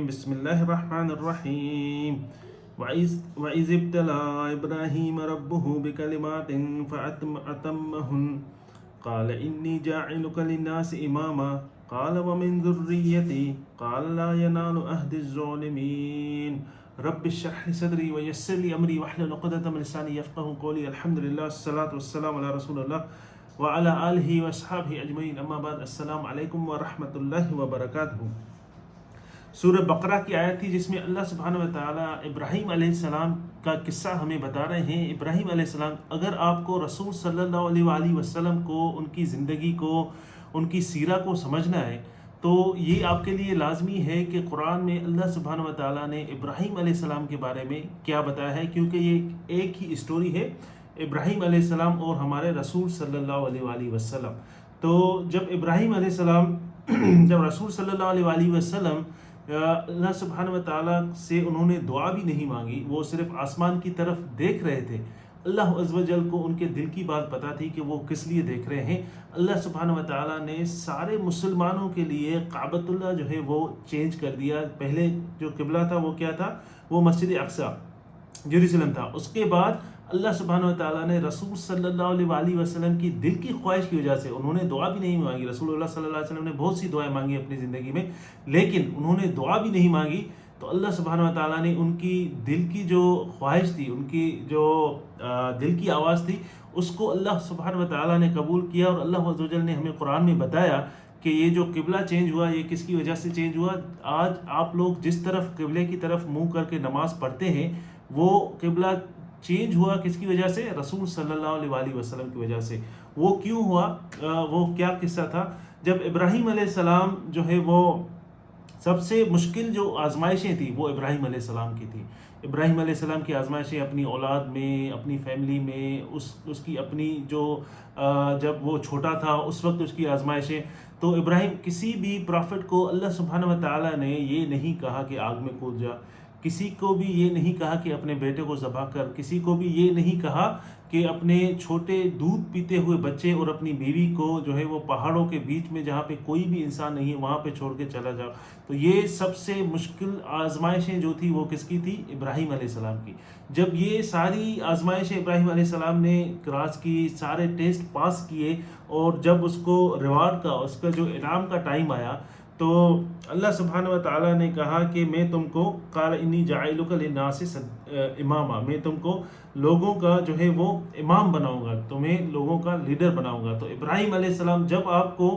بسم الله الرحمن الرحيم وإذ ابتلى إبراهيم ربه بكلمات فأتمهن قال إني جاعلك للناس إماما قال ومن ذريتي قال لا ينال عهد الظالمين رب اشرح لي صدري ويسر لي أمري واحلل عقدة من لساني يفقهوا قولي الحمد لله الصلاة والسلام على رسول الله وعلى آلہ وصحبہ اجمعین اما بعد السلام علیکم ورحمۃ اللہ وبرکاتہ۔ سورہ بقرہ کی آیت تھی جس میں اللہ سبحانہ و تعالیٰ ابراہیم علیہ السلام کا قصہ ہمیں بتا رہے ہیں۔ ابراہیم علیہ السلام، اگر آپ کو رسول صلی اللہ علیہ وآلہ وسلم کو، ان کی زندگی کو، ان کی سیرہ کو سمجھنا ہے تو یہ آپ کے لیے لازمی ہے کہ قرآن میں اللہ سبحانہ و تعالیٰ نے ابراہیم علیہ السلام کے بارے میں کیا بتایا ہے، کیونکہ یہ ایک ہی اسٹوری ہے، ابراہیم علیہ السلام اور ہمارے رسول صلی اللہ علیہ وآلہ وسلم۔ تو جب ابراہیم علیہ السلام جب رسول صلی اللہ علیہ وآلہ وسلم اللہ سبحانہ و تعالیٰ سے انہوں نے دعا بھی نہیں مانگی، وہ صرف آسمان کی طرف دیکھ رہے تھے۔ اللہ عز و جل کو ان کے دل کی بات پتہ تھی کہ وہ کس لیے دیکھ رہے ہیں۔ اللہ سبحانہ و تعالیٰ نے سارے مسلمانوں کے لیے کعبۃ اللہ جو ہے وہ چینج کر دیا۔ پہلے جو قبلہ تھا وہ کیا تھا؟ وہ مسجد اقصی یروشلم تھا۔ اس کے بعد اللہ سبحانہ و تعالیٰ نے رسول صلی اللہ علیہ وآلہ وسلم کی دل کی خواہش کی وجہ سے، انہوں نے دعا بھی نہیں مانگی، رسول اللہ صلی اللہ علیہ وسلم نے بہت سی دعائیں مانگی اپنی زندگی میں، لیکن انہوں نے دعا بھی نہیں مانگی، تو اللہ سبحانہ و تعالیٰ نے ان کی دل کی جو خواہش تھی، ان کی جو دل کی آواز تھی، اس کو اللہ سبحانہ و تعالیٰ نے قبول کیا۔ اور اللہ عز و جل نے ہمیں قرآن میں بتایا کہ یہ جو قبلہ چینج ہوا، یہ کس کی وجہ سے چینج ہوا۔ آج آپ لوگ جس طرف قبلے کی طرف منہ کر کے نماز پڑھتے ہیں، وہ قبلہ چینج ہوا کس کی وجہ سے؟ رسول صلی اللہ علیہ وآلہ وسلم کی وجہ سے۔ وہ کیوں ہوا؟ وہ کیا قصہ تھا؟ جب ابراہیم علیہ السلام جو ہے وہ سب سے مشکل جو آزمائشیں تھیں وہ ابراہیم علیہ السلام کی تھی۔ ابراہیم علیہ السلام کی آزمائشیں اپنی اولاد میں، اپنی فیملی میں، اس کی اپنی جو جب وہ چھوٹا تھا اس وقت اس کی آزمائشیں۔ تو ابراہیم، کسی بھی پرافٹ کو اللہ سبحانہ و تعالیٰ نے یہ نہیں کہا کہ آگ میں کود جا، کسی کو بھی یہ نہیں کہا کہ اپنے بیٹے کو ذبح کر، کسی کو بھی یہ نہیں کہا کہ اپنے چھوٹے دودھ پیتے ہوئے بچے اور اپنی بیوی کو جو ہے وہ پہاڑوں کے بیچ میں جہاں پہ کوئی بھی انسان نہیں ہے وہاں پہ چھوڑ کے چلا جاؤ۔ تو یہ سب سے مشکل آزمائشیں جو تھی وہ کس کی تھی؟ ابراہیم علیہ السلام کی۔ جب یہ ساری آزمائشیں ابراہیم علیہ السلام نے کراس کی، سارے ٹیسٹ پاس کیے، اور جب اس کو ریوارڈ کا، اس کا جو انعام کا ٹائم آیا، تو اللہ سبحانہ و تعالیٰ نے کہا کہ میں تم کو، قال انی جاعلک للناس اماما، میں تم کو لوگوں کا جو ہے وہ امام بناؤں گا، تمہیں لوگوں کا لیڈر بناؤں گا۔ تو ابراہیم علیہ السلام، جب آپ کو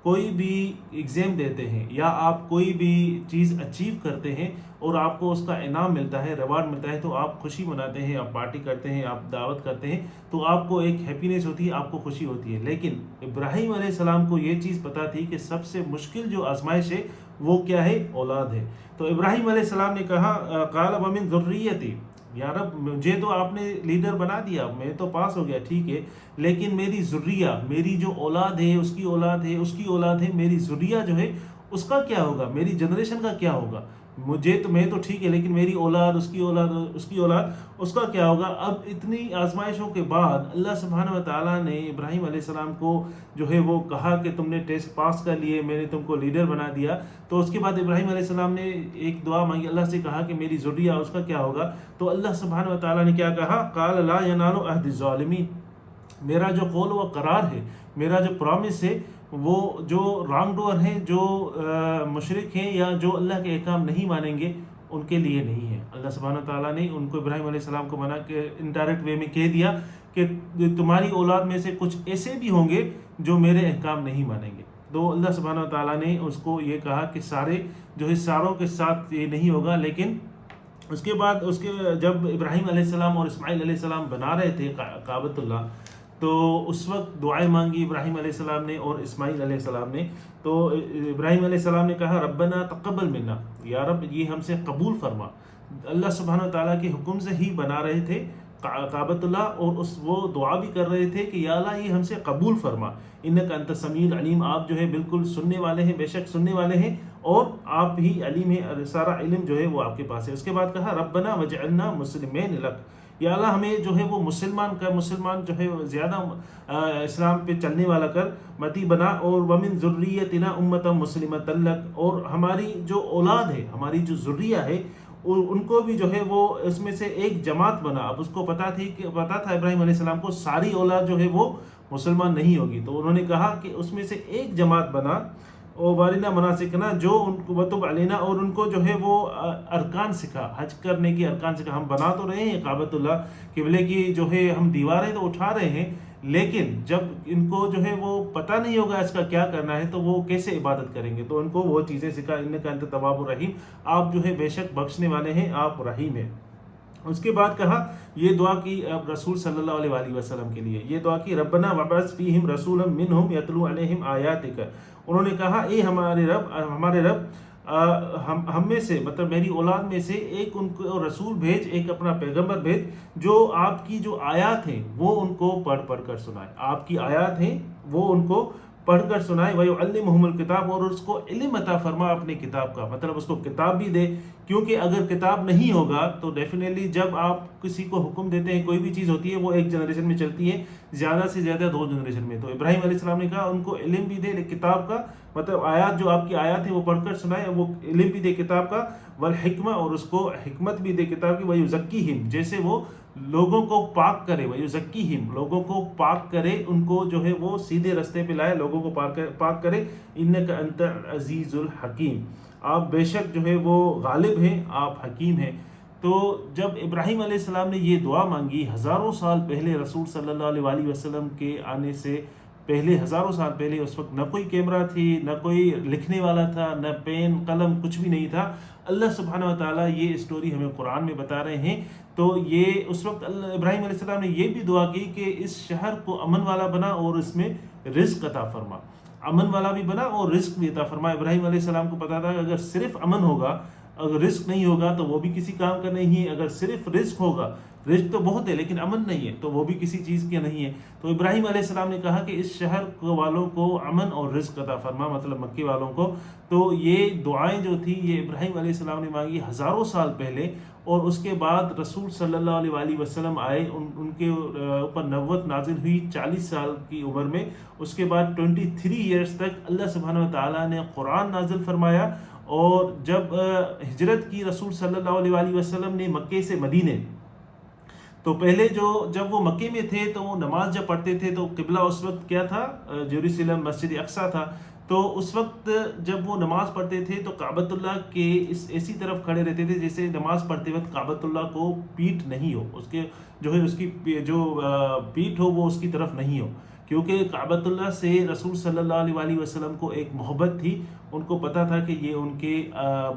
کوئی بھی ایگزام دیتے ہیں یا آپ کوئی بھی چیز اچیو کرتے ہیں اور آپ کو اس کا انعام ملتا ہے، ریوارڈ ملتا ہے، تو آپ خوشی مناتے ہیں، آپ پارٹی کرتے ہیں، آپ دعوت کرتے ہیں، تو آپ کو ایک ہیپینس ہوتی ہے، آپ کو خوشی ہوتی ہے۔ لیکن ابراہیم علیہ السلام کو یہ چیز پتہ تھی کہ سب سے مشکل جو آزمائش ہے وہ کیا ہے؟ اولاد ہے۔ تو ابراہیم علیہ السلام نے کہا قال ومن ذریتی، یا رب مجھے تو آپ نے لیڈر بنا دیا، میں تو پاس ہو گیا، ٹھیک ہے، لیکن میری ذریہ، میری جو اولاد ہے، اس کی اولاد ہے، اس کی اولاد ہے، میری ذریہ جو ہے اس کا کیا ہوگا؟ میری جنریشن کا کیا ہوگا؟ مجھے تو، میں تو ٹھیک ہے، لیکن میری اولاد، اس کی اولاد، اس کی اولاد، اس کا کیا ہوگا؟ اب اتنی آزمائشوں کے بعد اللہ سبحانہ و تعالیٰ نے ابراہیم علیہ السلام کو جو ہے وہ کہا کہ تم نے ٹیسٹ پاس کر لیے، میں نے تم کو لیڈر بنا دیا۔ تو اس کے بعد ابراہیم علیہ السلام نے ایک دعا مانگی، اللہ سے کہا کہ میری ذریہ، اس کا کیا ہوگا؟ تو اللہ سبحانہ و تعالیٰ نے کیا کہا؟ قال لا ینال عہد الظالمین، میرا جو قول و قرار ہے، میرا جو پرامس ہے، وہ جو رانگ ڈور ہیں، جو مشرک ہیں یا جو اللہ کے احکام نہیں مانیں گے، ان کے لیے نہیں ہے۔ اللہ سبحانہ تعالیٰ نے ان کو، ابراہیم علیہ السلام کو منع کے انڈائریکٹ وے میں کہہ دیا کہ تمہاری اولاد میں سے کچھ ایسے بھی ہوں گے جو میرے احکام نہیں مانیں گے۔ تو اللہ سبحانہ تعالیٰ نے اس کو یہ کہا کہ سارے جو ہے، ساروں کے ساتھ یہ نہیں ہوگا۔ لیکن اس کے بعد جب ابراہیم علیہ السلام اور اسماعیل علیہ السلام بنا رہے تھے کعبۃ اللہ، تو اس وقت دعائیں مانگی ابراہیم علیہ السلام نے اور اسماعیل علیہ السلام نے۔ تو ابراہیم علیہ السلام نے کہا ربنا تقبل منا، یا رب یہ ہم سے قبول فرما۔ اللہ سبحانہ و تعالیٰ کے حکم سے ہی بنا رہے تھے کعبۃ اللہ، اور وہ دعا بھی کر رہے تھے کہ یا اللہ یہ ہم سے قبول فرما، انک انت السمیع العلیم، آپ جو ہے بالکل سننے والے ہیں، بے شک سننے والے ہیں اور آپ ہی علیم ہے، سارا علم جو ہے وہ آپ کے پاس ہے۔ اس کے بعد کہا ربنا وجعلنا مسلمین لک، یا اللہ ہمیں جو ہے وہ مسلمان جو ہے زیادہ اسلام پہ چلنے والا کر، متی بنا، اور ومن ذریتنا امتا مسلمۃ لک، اور ہماری جو اولاد ہے، ہماری جو ذریہ ہے، اور ان کو بھی جو ہے وہ اس میں سے ایک جماعت بنا۔ اب اس کو پتا تھا ابراہیم علیہ السلام کو ساری اولاد جو ہے وہ مسلمان نہیں ہوگی، تو انہوں نے کہا کہ اس میں سے ایک جماعت بنا، اور وارینا مناسکنا، جو ان کو وتب علینا، اور ان کو جو ہے وہ ارکان سکھا، حج کرنے کی ارکان سکھا۔ ہم بنا تو رہے ہیں کعبۃ اللہ قبلے کی جو ہے ہم دیواریں تو اٹھا رہے ہیں، لیکن جب ان کو جو ہے وہ پتہ نہیں ہوگا اس کا کیا کرنا ہے تو وہ کیسے عبادت کریں گے، تو ان کو وہ چیزیں سکھا۔ انک انت التواب الرحیم، آپ جو ہے بے شک بخشنے والے ہیں، آپ رحیم ہیں۔ اس کے بعد کہا، یہ دعا کی اب رسول صلی اللہ علیہ وآلہ وسلم کے لیے، یہ دعا کی ربنا وابعث فیہم رسولا منہم یتلو علیہم آیاتک، انہوں نے کہا اے ہمارے رب ہم میں سے، مطلب میری اولاد میں سے ایک ان کو رسول بھیج، ایک اپنا پیغمبر بھیج، جو آپ کی جو آیات ہیں وہ ان کو پڑھ کر سنائے، آپ کی آیات ہیں وہ ان کو پڑھ کر سنائے، وَيُعَلِّمُهُمُ الْكِتَابَ، اور اس کو علم عطا فرما اپنے کتاب کا، مطلب اس کو کتاب بھی دے، کیونکہ اگر کتاب نہیں ہوگا تو ڈیفینیٹلی جب آپ کسی کو حکم دیتے ہیں، کوئی بھی چیز ہوتی ہے وہ ایک جنریشن میں چلتی ہے، زیادہ سے زیادہ 2 جنریشن میں، تو ابراہیم علیہ السلام نے کہا ان کو علم بھی دے کتاب کا، مطلب آیات جو آپ کی آیات ہیں وہ پڑھ کر سنائے، وہ علم بھی دے کتاب کا، والحکمہ، اور اس کو حکمت بھی دے کتاب کی، وَيُزَكِّيهِمْ، جیسے وہ لوگوں کو پاک کرے، وَيُزَكِّيهِمْ، لوگوں کو پاک کرے، ان کو جو ہے وہ سیدھے رستے پہ لائے، لوگوں کو پاک کرے، اِنَّكَ أَنْتَ الْعَزِيزُ الْحَكِيمُ، آپ بے شک جو ہے وہ غالب ہیں، آپ حکیم ہیں۔ تو جب ابراہیم علیہ السلام نے یہ دعا مانگی ہزاروں سال پہلے، رسول صلی اللہ علیہ وآلہ وسلم کے آنے سے پہلے، ہزاروں سال پہلے، اس وقت نہ کوئی کیمرہ تھی، نہ کوئی لکھنے والا تھا، نہ پین قلم، کچھ بھی نہیں تھا۔ اللہ سبحانہ و تعالیٰ یہ اسٹوری ہمیں قرآن میں بتا رہے ہیں، تو یہ اس وقت ابراہیم علیہ السلام نے یہ بھی دعا کی کہ اس شہر کو امن والا بنا اور اس میں رزق عطا فرما، امن والا بھی بنا اور رزق بھی عطا فرما۔ ابراہیم علیہ السلام کو پتا تھا کہ اگر صرف امن ہوگا، اگر رزق نہیں ہوگا تو وہ بھی کسی کام کا نہیں ہے، اگر صرف رزق ہوگا، رزق تو بہت ہے لیکن امن نہیں ہے تو وہ بھی کسی چیز کا نہیں ہے، تو ابراہیم علیہ السلام نے کہا کہ اس شہر والوں کو امن اور رزق عطا فرما، مطلب مکی والوں کو۔ تو یہ دعائیں جو تھی یہ ابراہیم علیہ السلام نے مانگی ہزاروں سال پہلے، اور اس کے بعد رسول صلی اللہ علیہ وآلہ وسلم آئے، ان کے اوپر نبوت نازل ہوئی 40 سال کی عمر میں، اس کے بعد 23 ایئرز تک اللہ سبحانہ و تعالیٰ نے قرآن نازل فرمایا، اور جب ہجرت کی رسول صلی اللہ علیہ وآلہ وسلم نے مکے سے مدینے، تو پہلے جب وہ مکے میں تھے تو وہ نماز جب پڑھتے تھے تو قبلہ اس وقت کیا تھا؟ جیروسلم، مسجد اقصیٰ تھا، تو اس وقت جب وہ نماز پڑھتے تھے تو کعبۃ اللہ کے ایسی طرف کھڑے رہتے تھے جیسے نماز پڑھتے وقت کعبۃ اللہ کو پیٹھ نہیں ہو، اس کے جو ہے اس کی جو پیٹھ ہو وہ اس کی طرف نہیں ہو، کیونکہ کعبۃ اللہ سے رسول صلی اللہ علیہ وآلہ وسلم کو ایک محبت تھی، ان کو پتہ تھا کہ یہ ان کے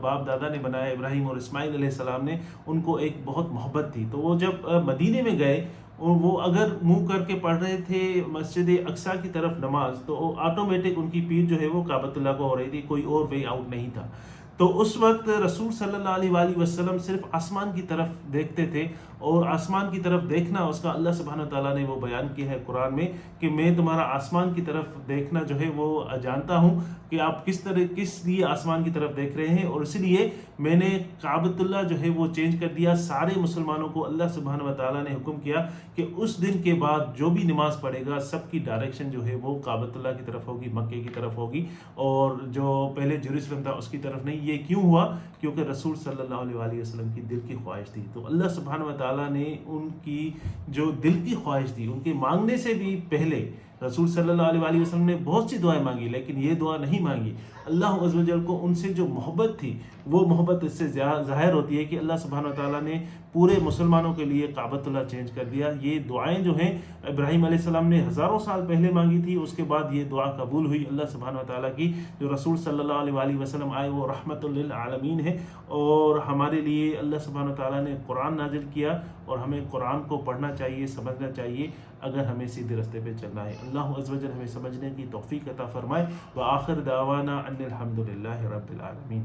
باپ دادا نے بنایا، ابراہیم اور اسماعیل علیہ السلام نے، ان کو ایک بہت محبت تھی، تو وہ جب مدینے میں گئے، وہ اگر منہ کر کے پڑھ رہے تھے مسجد اقصیٰ کی طرف نماز، تو آٹومیٹک ان کی پیٹھ جو ہے وہ کعبۃ اللہ کو ہو رہی تھی، کوئی اور وے آؤٹ نہیں تھا۔ تو اس وقت رسول صلی اللہ علیہ وآلہ وسلم صرف آسمان کی طرف دیکھتے تھے، اور آسمان کی طرف دیکھنا اس کا اللہ سبحانہ تعالیٰ نے وہ بیان کیا ہے قرآن میں کہ میں تمہارا آسمان کی طرف دیکھنا جو ہے وہ جانتا ہوں کہ آپ کس لیے آسمان کی طرف دیکھ رہے ہیں، اور اسی لیے میں نے کعبۃ اللہ جو ہے وہ چینج کر دیا۔ سارے مسلمانوں کو اللہ سبحانہ و تعالیٰ نے حکم کیا کہ اس دن کے بعد جو بھی نماز پڑھے گا سب کی ڈائریکشن جو ہے وہ کعبۃ اللہ کی طرف ہوگی، مکے کی طرف ہوگی، اور جو پہلے جیروسلم تھا اس کی طرف نہیں۔ یہ کیوں ہوا؟ کیونکہ رسول صلی اللہ علیہ وآلہ وسلم کی دل کی خواہش تھی، تو اللہ سبحانہ و تعالیٰ نے ان کی جو دل کی خواہش تھی، ان کے مانگنے سے بھی پہلے رسول صلی اللہ علیہ وآلہ وسلم نے بہت سی دعائیں مانگی، لیکن یہ دعا نہیں مانگی۔ اللہ عز و جل کو ان سے جو محبت تھی، وہ محبت اس سے ظاہر ہوتی ہے کہ اللہ سبحانہ و تعالیٰ نے پورے مسلمانوں کے لیے کعبۃ اللہ چینج کر دیا۔ یہ دعائیں جو ہیں ابراہیم علیہ السلام نے ہزاروں سال پہلے مانگی تھی، اس کے بعد یہ دعا قبول ہوئی اللہ سبحانہ و تعالیٰ کی۔ جو رسول صلی اللہ علیہ وآلہ وسلم آئے وہ رحمت للعالمین ہے، اور ہمارے لیے اللہ سبحانہ و تعالیٰ نے قرآن نازل کیا، اور ہمیں قرآن کو پڑھنا چاہیے، سمجھنا چاہیے اگر ہمیں سیدھے راستے پہ چلنا ہے۔ اللہ عز و جل ہمیں سمجھنے کی توفیق عطا فرمائے۔ وآخر دعوانا ان الحمد للہ رب العالمین۔